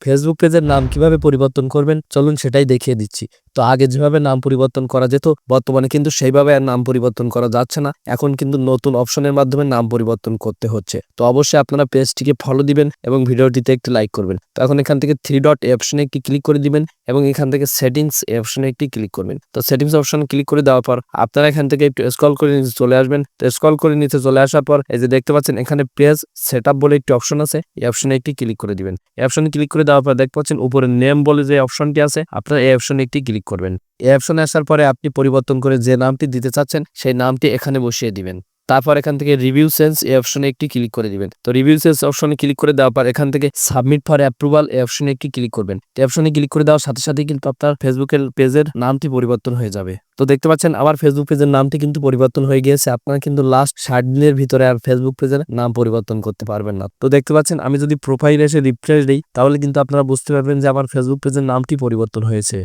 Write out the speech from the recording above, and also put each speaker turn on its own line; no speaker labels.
Facebook পেজের নাম কিভাবে পরিবর্তন করবেন চলুন সেটাই দেখিয়ে দিচ্ছি। তো আগে যেভাবে নাম পরিবর্তন করা যেত বর্তমানে কিন্তু সেইভাবে আর নাম পরিবর্তন করা যাচ্ছে না। এখন কিন্তু নতুন অপশনের মাধ্যমে নাম পরিবর্তন করতে হচ্ছে। তো অবশ্যই আপনারা পেজটিকে ফলো দিবেন এবং ভিডিওটিতে একটি লাইক করবেন। তো এখন এখান থেকে 3 ডট অপশনে একটি ক্লিক করে দিবেন এবং এখান থেকে সেটিংস অপশনে একটি ক্লিক করবেন। তো সেটিংস অপশনে ক্লিক করে দেওয়ার পর আপনারা এখান থেকে একটু স্ক্রল করে নিচে চলে আসবেন। তো স্ক্রল করে নিচে চলে আসার পর এই যে দেখতে পাচ্ছেন এখানে পেজ সেটআপ বলে একটি অপশন আছে, এই অপশনে একটি ক্লিক করে দিবেন। এই অপশনে ক্লিক করে দেওয়ার পর দেখতে পাচ্ছেন উপরে নেম বলে যে অপশনটি আছে, আপনারা এই অপশনে একটি ক্লিক করবেন। এই অপশনে আসার পরে আপনি পরিবর্তন করে যে নামটি দিতে চাচ্ছেন সেই নামটি এখানে বসিয়ে দিবেন। তারপর এখান থেকে রিভিউ চেঞ্জ এই অপশনে একটি ক্লিক করে দিবেন। তো রিভিউ চেঞ্জ অপশনে ক্লিক করে দেওয়ার পর এখান থেকে সাবমিট ফর অ্যাপ্রুভাল এই অপশনে একটি ক্লিক করবেন। এই অপশনে ক্লিক করে দেওয়ার সাথে সাথে কিন্তু আপনার ফেসবুকের পেজের নামটি পরিবর্তন হয়ে যাবে। তো দেখতে পাচ্ছেন আমার ফেসবুক পেজের নামটি কিন্তু পরিবর্তন হয়ে গিয়েছে। আপনারা কিন্তু লাস্ট 60 দিনের ভিতরে আর ফেসবুক পেজের নাম পরিবর্তন করতে পারবেন না। তো দেখতে পাচ্ছেন আমি যদি প্রোফাইলে এসে রিফ্রেশ দিই তাহলে কিন্তু আপনারা বুঝতে পারবেন যে আমার ফেসবুক পেজের নামটি পরিবর্তন হয়েছে।